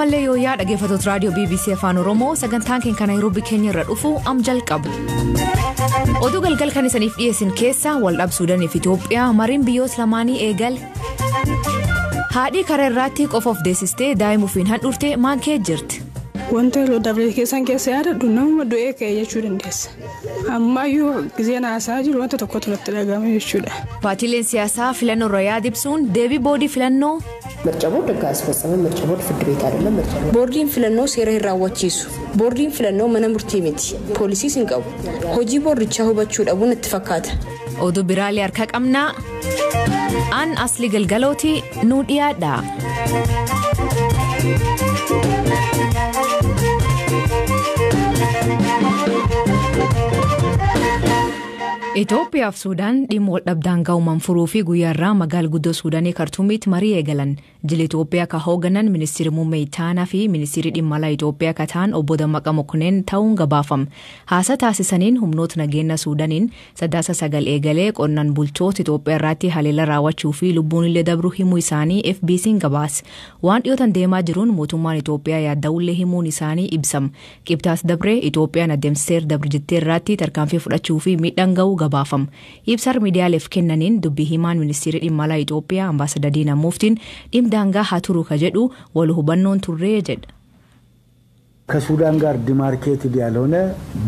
Ashamalle yooyaa dhaggeeffattoota raadiyoo BBC Afaan Oromoo sagantaan keenya Nairobi Kenya irraa dhufu jalqabu. Oduu galgal kan isiniif dhiyeessin keessa waldhabbii Suudaanii fi Itoophiyaa mariin biyyoota lamaanii eegale. Haadhi karaa irratti qofa of deessistee daa'imuufiin handhuurtee maankee jirti. Wanta yeroo dabree keessan keessa yaadadhu nama du'ee ka'e jechuu dandeessa. Ammayyuu gizeen haasaa jiru wanta tokkotu natti dhagahame jechuudha. Paartiileen siyaasaa filannoo irra yaada ibsuun deebii boordii filannoo. Mirca boordi gaazexeessame mirca boordi fiddi beekaa ayyalam mirca boordi. Boordiin filannoo seera hin raawwachiisu. Boordiin filannoo mana murtii miti. Poolisiis hin qabu. Hojii boordichaa hubachuu dhabuun itti fakkaata. Oduu biraalee harka qabnaa. Aan asli galgalooti nuu dhiyaadha. Itoophiyaa fi Suudaan dhimma waldhabdaan ga'uumaan furuu fi guyyaarraa magaalaa guddoo Suudaanii Kartuumitti marii eegalan. Jila Itoophiyaa ka hooganan ministeerri muummee Itaanaa fi ministeerri dhimma alaa Itoophiyaa ka ta'an obbo Dammaqa Mokoneen ta'uun gabaafam. Haasa taasisaniin humnoota nageenya Suudaaniin sadaasa sagal eegalee qonnaan bultoota Itoophiyaa irratti haleela raawwachuu fi lubbuun illee dabruu himuu isaanii FBC'n gabaas. Waan dhiyootan deemaa jiruun mootummaan Itoophiyaa yaadda'ullee himuun isaanii ibsam. Qibxaas dabree Itoophiyaan adeemsiseer dabrijitee irratti tarkaanfii fudhachuu fi miidhaan ga'uu gabaafam. Ibsar miidiyaaleef kennaniin dubbii himaan ministeerri dhimma alaa Itoophiyaa ambaasadar Diinaa Muftiin dhimdaangaa haa turu ka jedhu wal hubannoon turree jedha. ከሱዳን ጋር ዲማርኬትድ ያልሆነ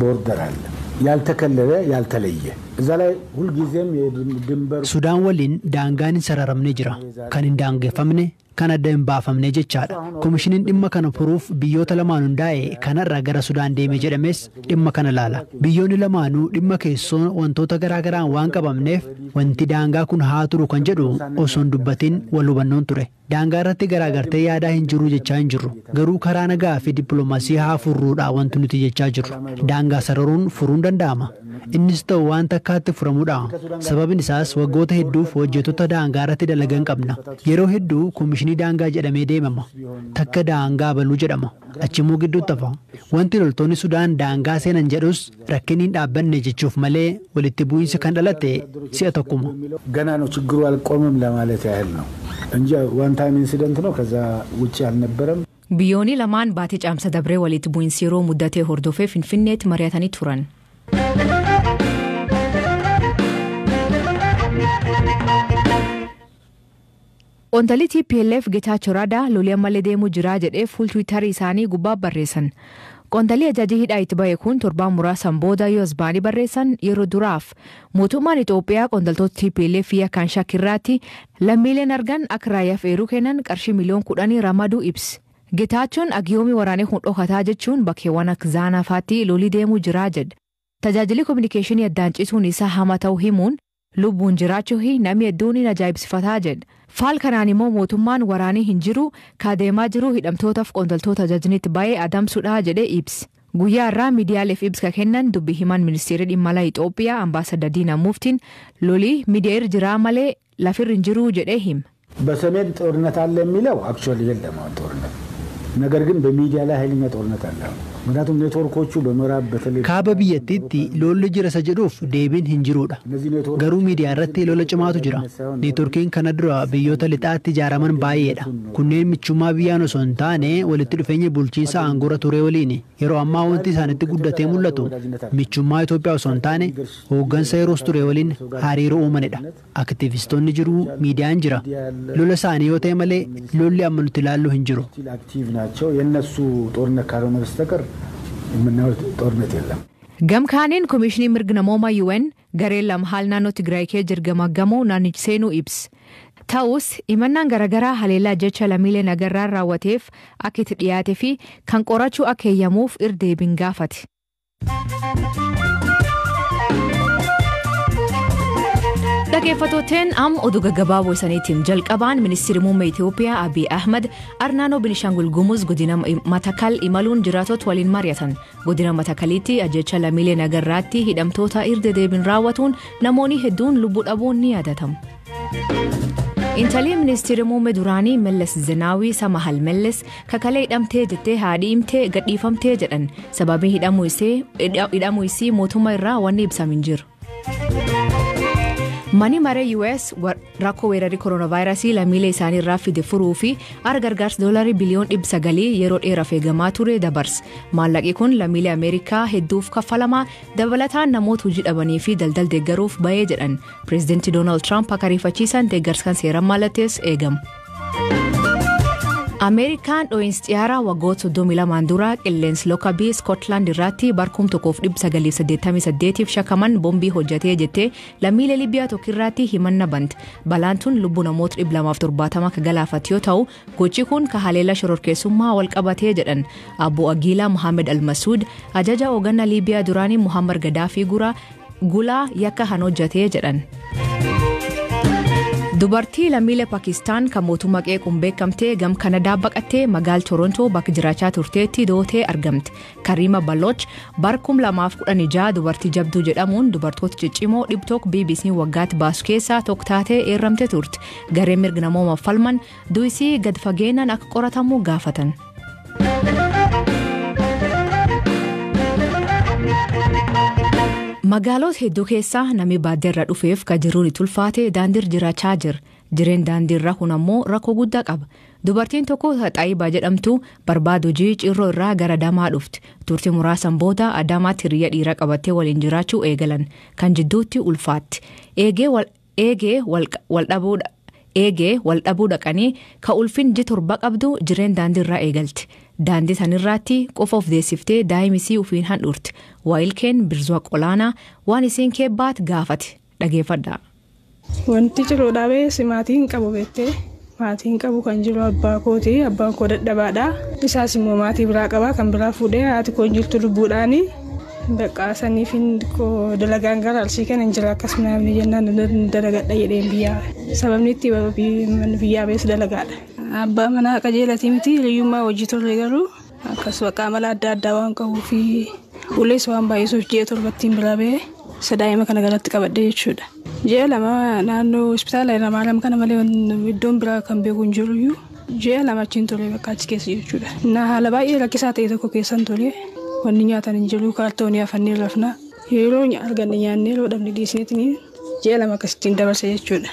ቦርደር አለ ያልተከለለ ያልተለየ እዛ ላይ ሁሉ ጊዜም የድንበር ሱዳን ወሊን ዳንጋን ሰራራምኔ ጅራ ካን እንዳንገፈምኔ kana deem baafamne jechaadha. Komishiniin dhimma kana furuuf biyyoota lamaan hundaa'e kanarraa gara Sudaan deeme jedhames dhimma kana laala. Biyyoonni lamaanuu dhimma keessoo wantoota garaagaraan waan qabamneef wanti daangaa kun haa turu kan jedhu osoo hin dubbatin wal hubannoon ture. Daangaa irratti garaagartee yaadaa hin jiru jechaa hin jirru. Garuu karaa nagaa fi dippiloomaasii haa furruudha wanti nuti jechaa jirru. Daangaa sararuun furuun danda'ama. Innis ta'u waan takkaatti furamuudha. Sababni isaas waggoota hedduuf hojjettoota daangaa irratti dalagan qabna. Yeroo hedduu komishinii daangaa jedhamee deemama. Takka daangaa baluu jedhama. Achimmoo gidduutti hafa. Wanti loltoonni Sudaan daangaa seenan jedhus rakkiniin dhaabbanne jechuuf malee walitti bu'iinsi kan dhalate si'a tokkuma. ገና ነው ችግሩ አልቆምም ለማለት ያህል ነው እንጂ ዋን ታይም ኢንሲደንት ነው ከዛ ውጪ አልነበረም. Biyyoonni lamaan baatee caamsa dabree walitti bu'iinsi yeroo muddatee hordofee Finfinneetti mari'atanii turan. Qondaalli TPLF Getaachoo Radaa lolee ammallee deemuu jira jedhee fuul Tiwiitarii isaanii gubbaa barreessan. Qondaalli ajajii hidhaa itti ba'e kun torbaan muraasan booda yoo asbaanii barreessan yeroo duraaf mootummaan Itoophiyaa qondaaltota TPLF kan shakkirraatti lammiileen argan akka raayyaaf eeruu kennan qarshii miliyoona 10 ramaduu ibsi. Getaachoon agiyoomi waraanee kun dhokataa jechuun bakkeewwan akka Zaanafaatti lolii deemuu jira jedha. Tajaajilli kominikeeshinii addaan cituun isaa hama ta'uu himuun lubbuun jiraachuu namni hedduun ajaa'ibsifataa jedha. Faal kanaan immoo mootummaan waraanii hin jiru kaadeemaa jiru hidhamtootaaf qondaaltota ajajniitti baay'ee adamsuudha jedhee ibsi. Guyyaa irraa miidiyaaleef ibsa kennan dubbii himaan ministeerri dhimma alaa Itoophiyaa ambaasadar Diinaa Muftiin lolii miidiyaa irra jiraa malee lafirra hin jiru jedhee hima. በሰሜን ጦርነት አለ የሚለው አክቹዋሊ የለም ጦርነት ነገር ግን በሚዲያ ላይ ኃይለኛ ጦርነት አለ. ምክንያቱም ኔትወርኮቹ በመራብ በተለይ ካባ biyyattiitti lolli jira sa jedhuuf deebiin hin jiruudha. Garuu miidiyaa irratti lola cimaatu jira. Neetworkiin kana dura biyyoota lixaatti ijaaraman baay'eedha. Kunneen michummaa biyyaan osoo hin taane walitti dhufeenya bulchiinsa aangora ture waliin yeroo ammaa wanti isaanitti guddatee mul'atu michummaa Itoophiyaa osoo hin taane hooggansa yeroos ture waliin hariiroo uumanidha. Aktivistoonni jiru miidiyaan jira. Lola isaanii yoo ta'e malee lolli amma nuti ilaallu hin jiru. የነሱ ጦርነት ካልሆነ በስተቀር የምናየው ጦርነት የለም. Gamkaaniin komishinii mirga namoomaa UN garee lama haal naannoo Tigraay keessa jirgamaggamoo naannichi seenuu ibsi. Ta'us imannaan garaagaraa haleellaa jecha lammiilee nagarraan raawwateef akka itti dhiyaatee fi kan qorachuu akka eeyyamuuf irdeebiin gaafate. Dhaggeeffattootni oduu gaggabaaboo isaaniitiin jalqabaan ministeerri muummee Itoophiyaa Abiy Ahmed Arnaanoo Binishaangul Gumuz godina Matakal imaluun jiraatota waliin mari'atan. Godina Matakaliitti ajjecha lammiilee nagarraatti hidhamtoota irra deebiin raawwatuun namoonni hedduun lubbuu dhabuun ni yaadatamu. Intalli ministeerri muummee duraanii Mellis Zinaawii Samahal Mellis kakalee hidhamtee jettee haadhi himtee gadhiifamtee jedhan sababii hidhamuu isii mootummaa irraa wanni ibsamin jiru. Mani maree US rakkoo weerarii koronaavaayirasii lammiilee isaanii irraa fide furuu fi gargaarsa doolarii biliyoon 900 yeroo dheeraaf eegamaa ture dabarse. Maallaqi kun lammiilee Ameerikaa hedduuf kaffalamaa dabalataan namoota hojii dhabanii fi daldala deeggaruuf bahee jedhan. Pireezidaantii Doonaald Tiraamp akka ariifachiisan deeggarsa kan seeraan mallattees eegamu. Ameerikaan dho'iinsa xiyyaaraa waggoota 32 dura qilleensa Lockerbie Scotland irratti barkum 1988 shakkaman bombii hojjetee jettee lammiilee Libiyaa tokko irratti himanna bante. Balaan tun lubbuu namoota 270 ka galaafate yoo ta'u, gochi kun ka haleela shororkeessummaa wal qabatee jedhan. Abu Agiila Mohamed Al-Masuud ajaja hoogganaa Libiyaa duraanii Muhammad Gaddaafii gulaa yakka han hojjetee jedhan. Dubartii lammiilee Pakistaan kan mootummaa qeequun beekamtee gam Kanadaa baqattee magaala Torontoo bakka jiraachaa turteetti dootee argamte. Karima Baloch barkum 2016 dubartii jabduu jedhamuun dubartoota ciccimoo dhibtook BBC waggaatti baasu keessaa tokko taatee eeramte turte. Gareen mirga namoomaaf falman du'isii gad fageenyaan akka qoratamu gaafatan. Magaalota hedduu keessaa namni baadiyyaarra dhufeef ka jiruun itti ulfaate daandiirra jiraachaa jira. Jireen daandiirra kun ammoo rakkoo guddaa qaba. Dubartiin tokko Xaayibaa jedhamtu barbaada hojii cirroo irraa gara Adamaa dhufte. Turtii muraasan booda Adamaatti hiriyaa dhiiraa qabattee waliin jiraachuu eegalan. Kan jidduutti ulfaatti. Eegee wal dhabuu dhaqanii ka ulfin ji torba qabdu jireen daandiirraa eegalte. Daandii sanirraatti qofa of deessiftee daa'imisii ufiin handhuurte. Waayilkeen Birzoo Qolaanaa waan isiin keebbaat gaafate dhageeffadha. Wanti jiruu dhaabee maatiin qabu beektee maatiin qabu kan jiru abbaa kooti abbaan koo dadhabaadha. Isaas immoo maatii biraa qaba kan biraa fuudhee haati koo jirtu lubbuudhaani. Bakka saniifin koo dalagaan gara alsii kan hin jira akkasuma namni jennaan dalagadha jedheen biyyaa. Sababni itti biyyaa bees dalagaadha. Abbaa manaa qajeelatii miti hiyyummaa hojii torre garuu akkasuma qaamala adda addaa waan qabuu fi ulees waan baay'isuuf ji'a torbattiin biraa ba'ee sadaa'ima kana galatti qabadde jechuudha. Ji'a lama naannoo hospitaala irra maalam kana malee iddoon biraa kan beeku hin jiruyyuu ji'a lama achiin ture bakka achi keessa jechuudha. Na haala baay'ee rakkisaa ta'e tokko keessan ture wanni nyaatan hin jiru kaartoonii afanii rafna yeroo arganne nyaannee yeroo dhabne dhiisneetiin ji'a lama akkasittiin dabarse jechuudha.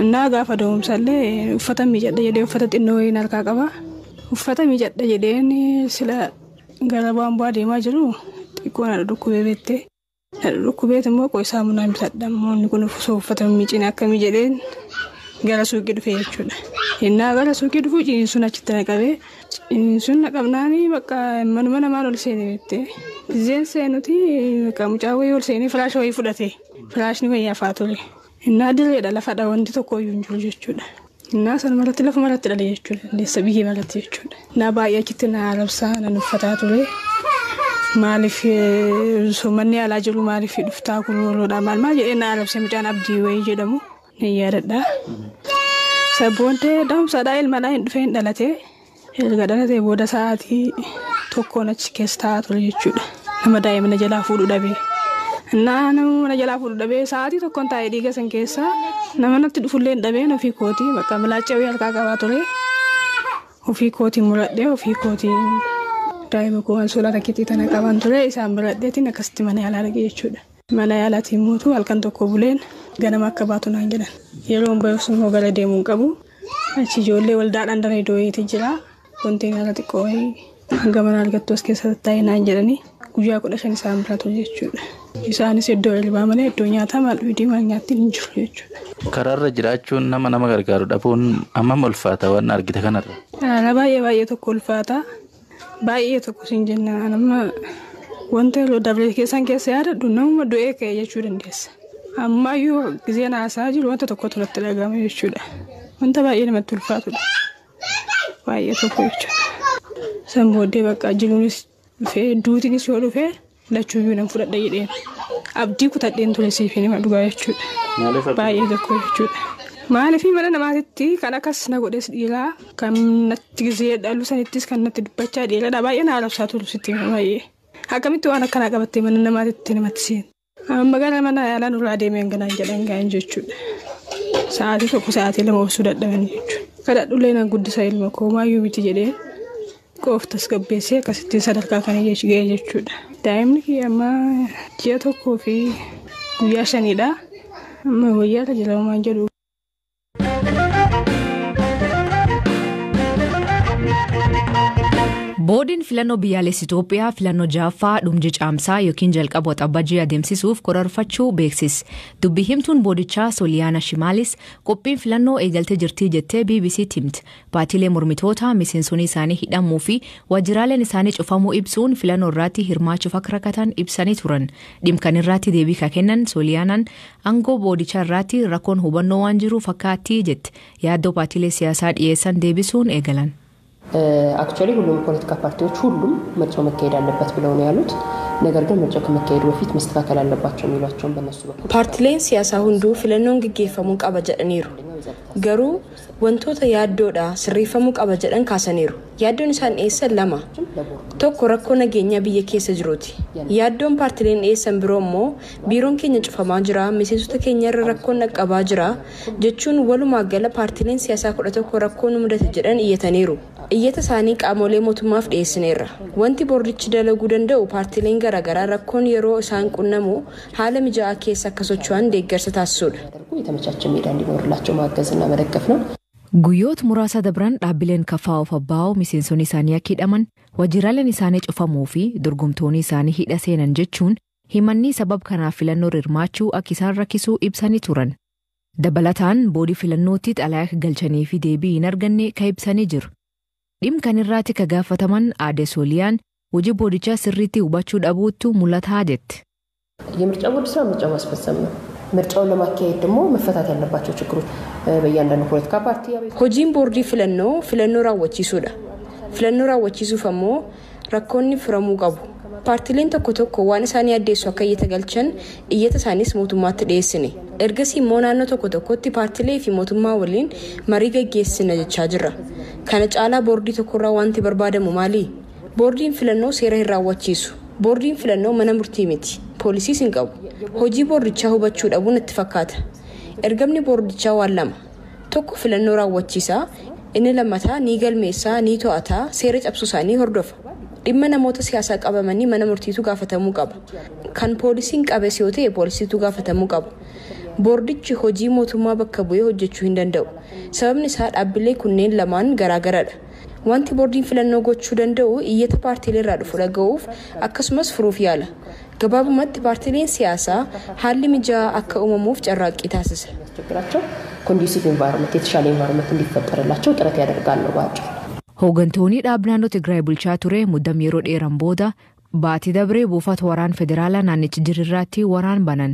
Innaa gaafa da'umsallee uffata miidhagdha jedhee uffata xinnoo wayiin harkaa qaba. Uffata miidhagdha jedheen sila gara baambaa deemaa jiru xiqqoon haadha dhukkubee beettee. Haadha dhukkubeet immoo qo'isaa munaan bitadha. Moonni kun uffata miicine akkamii jedheen gara suuqii dhufee jechuudha. Innaa gara suuqii dhufuu ciniinsuun achitti naqabee ciniinsuun naqabnaanii bakka manuma namaan ol seenee beettee. Gizeen seenuti bakka mucaa wayii ol seenee firaasha wayii fudhate. Firaashni wayii hafaa ture. Innaa dirreedha lafadha wanti tokko iyyuu hin jiru jechuudha. Innaa sana maratti lafa maratti dhale jechuudha. Leessa biyyee maratti jechuudha. Innaa baay'ee achitti na arabsaa nan uffataa ture. Maaliif manni alaa jiru maaliif dhuftaa kun ooloodha maal jedhee na arabse mucaan abdii wayii jedhamu ni yaadadha. Saboontee da'umsaadhaa ilmadhaa hin dhufee hin dhalate. Erga dhalatee booda sa'aatii tokkoon achi keessa taa'aa ture jechuudha. Nama daa'imna jalaa fuudhu dhabee. Nama jalaa fuudhu dhabee sa'aatii tokkoon taa'ee dhiiga san keessa nama natti dhufullee hin dhabeen ofii kootii bakka milaachaa wayii harkaa qabaa ture. Ofii kootii muradhee ofii kootii daa'ima koo ansoolaa rakkitii tana qaban ture isaan biradheetiin akkasitti mana yaalaa dhaqee jechuudha. Mana yaalaatiin mootuu halkan tokko buleen ganama akka baatu naan jedhan. Yeroo bayuus immoo gara deemuun qabu achi ijoollee waldaadhaan daree dooyeeti jira. Konteenara xiqqoo wayii hanga mana argattu as keessa taa'ee naan jedhanii guyyaa 15 isaan bira ture jechuudha. Isaanis iddoo elbaa malee iddoo nyaataa maal dhugdii maal nyaatti hin jiru jechuudha. Karaarra jiraachuun nama gargaaru dhabuun hammam ulfaata waan argite kanarra? Baay'ee tokko ulfaata. Baay'ee tokko siin jenna nama wanta yeroo dabree keessan keessa yaadadhu nama du'ee ka'e jechuu dandeessa. Ammayyuu gizeen haasaa jiru wanta tokkotu natti dhagahame jechuudha. Wanta baay'ee namatti ulfaatudha. Baay'ee tokko jechuudha. San booddee bakka jiruunis dhufee duutiinis yoo dhufee lachuuyyuu nan fudhadha jedheen. Abdii kutadheen ture siifin hima dhugaa jechuudha. Baay'ee tokko jechuudha. Maaliif mana namaatitti kan akkas na godhes dhiiraa kan natti gizee dhalu sanittis kan natti dubbachaa dhiiradha baay'ee na arabsaa turu sitti baay'ee. Akkamitti waan akkanaa qabattee mana namaatitti namatti seenu. Amma gara mana yaalaa nurraa deemee ganaan jedhan gaa'in jechuudha. Sa'aatii tokko sa'aatii lama obsuu dadhaban jechuudha. Kadhadhulee na guddisa ilma koo maayyuu miti jedhee qooftas gabbeessee akkasittiin sadarkaa kana ga'ee jechuudha. Daa'imni kiyya amma ji'a tokkoo fi guyyaa 5dha. Amma wayyaa tajaajilaa jedhu. Boordiin filannoo biyyaalessaa Itoophiyaa filannoo jaaffaa dhumji caamsaa yookiin jalqaba waxabajjii adeemsisuuf korarfachuu beeksise. Dubbii himtuun boordichaa Sooliyaana Shimaalis qophiin filannoo eegaltee jirtii jettee BBC'tti himte. Paartiilee mormitoota miseensonni isaanii hidhamuu fi waajjiraaleen isaanii cufamuu ibsuun filannoo irratti hirmaachuuf akka rakkatan ibsanii turan. Dhimkan irratti deebii kennan Sooliyaanaan aangoo boordichaa irratti rakkoon hubannoo waan jiru fakkaatti jette. Yaaddoo paartiilee siyaasaa dhiyeessan deebisuun eegalan. Actually ሁሉም ፖለቲካ ፓርቲዎች ሁሉም ምርጫው መካሄድ አለበት ብለው ነው ያሉት ነገር ግን ምርጫው ከመካሄዱ በፊት መስተካከል አለባቸው የሚሏቸውን በነሱ በኩል ፓርቲሌን ሲያሳ ሁንዱ ፍለኖን ግጌፈሙ ቀበጀኒሩ ገሩ ወንቶተ ያዶዳ ስሪፈሙ ቀበጀን ካሰኒሩ ያዶን ሳን ኤሰን ለማ ቶኮ ረኮ ነገኛ ብየ ኬሰ ጅሮቲ ያዶን ፓርቲሌን ኤሰን ብሮሞ ቢሮን ኬኛ ጭፈማ ጅራ ሚሴሱተ ኬኛ ረኮ ነቀባ ጅራ ጀቹን ወሉ ማገለ ፓርቲሌን ሲያሳ ኮደቶ ረኮኑ ሙደት ጀደን እየተኔሩ እየተሳኒ ቃሞሌ ሞቱማፍ ዴስኔራ ወንቲ ቦርዲች ደለጉ ደንደው ፓርቲሌን ገራገራ ረኮን የሮ ሳን ቁነሙ ሐለም ጃ ኬሰ ከሶቹን ደገርሰ ታሱል የተመቻቸ ሜዳ እንዲኖርላቸው ማገዝና መደገፍ ነው Guyyoota muraasa dabran dhaabbileen kafaa'uuf abbaa'oo miseensonni isaanii akka hidhaman waajjiraaleen isaanii cufamuu fi dorgomtoonni isaanii hidha seenan jechuun himanni sabab kanaaf filannoo hirmaachuu akka isaan rakkisuu ibsanii turan. Dabalataan boordii filannootti xalayaa galchanii fi deebii hin arganne ka ibsanii jiru. Dhimkan irratti ka gaafataman Aadde Sooliyaan hojii boordichaa sirriitti hubachuu dhabuutu mul'ataa jette. የምርጫ ቦርድ ስራ ምርጫ ማስፈጸም ነው ምርጫውን ለማካሄድ ደግሞ መፈታት ያለባቸው ችግሮች በእያንዳንዱ ፖለቲካ ፓርቲ ሆጂን ቦርዲ ፍለኖ ራወቺሱዳ ፍለኖ ራወቺሱፈሞ ረኮኒ ፍረሙ ቀቡ ፓርቲሌን ተኮተኮ ዋንሳኒ አዴሱ አከየተገልቸን እየተሳኒስ ሞቱማት ዴስኔ እርገሲ ሞናኖ ተኮተኮቲ ፓርቲሌ ፊ ሞቱማ ወሊን ማሪገጌስነ ጀቻጅራ ከነጫላ ቦርዲ ተኮራ ዋንቲ በርባደሙ ማሊ ቦርዲን ፍለኖ ሴራ ራወቺሱ ቦርዲን ፍለኖ መነምርቲ ሚቲ ፖሊሲ ሲንቀቡ ሆጂ ቦርዲቻ ሁበቹ ዳቡን ተፈካተ እርገምኒ ቦርዲቻ ዋላማ ቶኩ ፍለኖ ራወቺሳ እነ ለማታ ኒገል ሜሳ ኒቶአታ ሴረ ጨብሱሳኒ ሆርዶፍ ዲመና ሞተ ሲያሳ ቀበመኒ መነምርቲቱ ጋፈተሙ ቀባ ካን ፖሊሲን ቀበሲዮቴ የፖሊሲቱ ጋፈተሙ ቀባ ቦርዲች ሆጂ ሞቱማ በከቡ የሆጀቹ እንደንደው ሰበብን ሳድ አብሌ ኩኔን ለማን ገራገራዳ ዋንቲ ቦርዲን ፍለኖ ጎቹ ደንደው እየተ ፓርቲ ለራዱ ፍለገውፍ አከስመስ ፍሩፍ ያለ ገባቡመት ፓርቲሌን ሲያሳ ሐሊ ምጃ አከኡመሙፍ ጨራቂ ታሰሰ ችግራቸው ኮንዲሲቭ ኢንቫይሮንመንት የተሻለ ኢንቫይሮንመንት እንዲፈጠርላቸው ጥረት ያደርጋሉ ባጭሩ Hooggantoonni dhaabnaannoo Tigraay bulchaa ture muddam yeroo dheeran booda baatii dabree buufata waraan federaalaa naannichi jirirraatti waraan banan.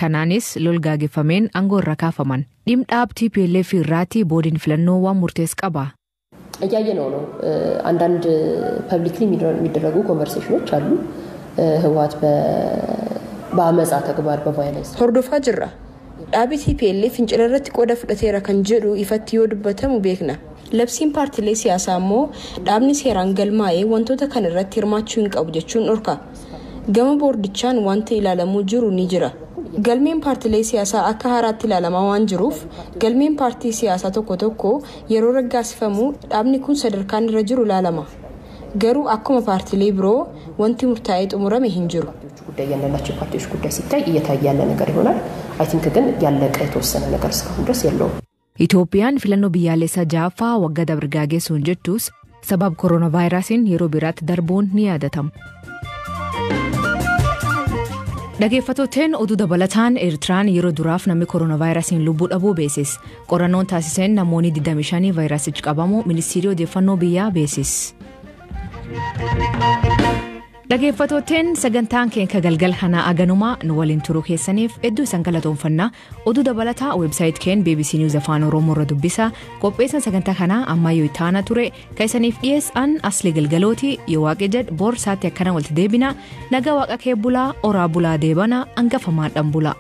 Kanaanis lol gaageffameen aangoo irra kaafaman. Dhimdhaab TPLF irraatti boordiin filannoo waan murtees qaba. እያየነው ነው አንዳንድ ፐብሊክሊ የሚደረጉ ኮንቨርሴሽኖች አሉ ህዋት በአመጻ ተግባር በቫይለንስ ሆርዶፋ ጅራ ዳቢ TPLF እንጭለረት ቆዳ ፍደቴራ ከንጀዱ ይፈትዮ ድበተሙ ቤክና ለብሲን ፓርቲሌ ሲያሳሞ ዳብኒ ሴራን ገልማዬ ወንቶተ ከነረት ይርማቹን ቀብጀቹን ኦርካ ገመ ቦርድቻን ዋንተ ኢላለሙ ጅሩ ኒጅራ ገልሜን ፓርቲሌ ሲያሳ አካሃራት ኢላለማ ዋንጅሩፍ ገልሜን ፓርቲ ሲያሳ ተኮተኮ የሮረጋ ሲፈሙ ዳብኒ ኩን ሰደርካን ረጅሩ ላለማ ገሩ አኩመ ፓርቲሌ ብሮ ወንቲ ሙርታዬ ጥሙረም ይንጅሩ ጉዳይ ያለላቸው ፓርቲዎች ጉዳይ ሲታይ እየታየ ያለ ነገር ይሆናል አይ ቲንክ ግን ያለቀ የተወሰነ ነገር እስካሁን ድረስ የለውም Itoophiyaan filannoo biyyaalessaa jaaffaa waggaa dabre gaggeessuun jettus sabab koronaavaayirasiin yeroo biraatti darbuun ni yaadatama. Dhaggeeffattoonni oduu dabalataan Eertiraan yeroo duraaf namni koronaavaayirasiin lubbuu dhabuu beeksise. Qorannoon taasiseen namoonni 25 vaayirasichi qabamu ministeerri odeeffannoo biyyaa beeksise. Dhaggeeffattoonni sagantaan keenya galgal kanaa aganumaa nu waliin turuu keessaniif hedduu isin galatoomfanna. Oduu dabalataa website keenya BBC News Afaan Oromoo irra dubbisa. Qopheessan sagantaa kanaa ammayyuu itaana ture. Kan isiniif dhiyeessan asli galgalooti yoo waaqe jedh bor saatti akkana walitti deebina. Nagaa waaqa kee bulaa oraa bulaa deebana hangafamaan dhan bulaa.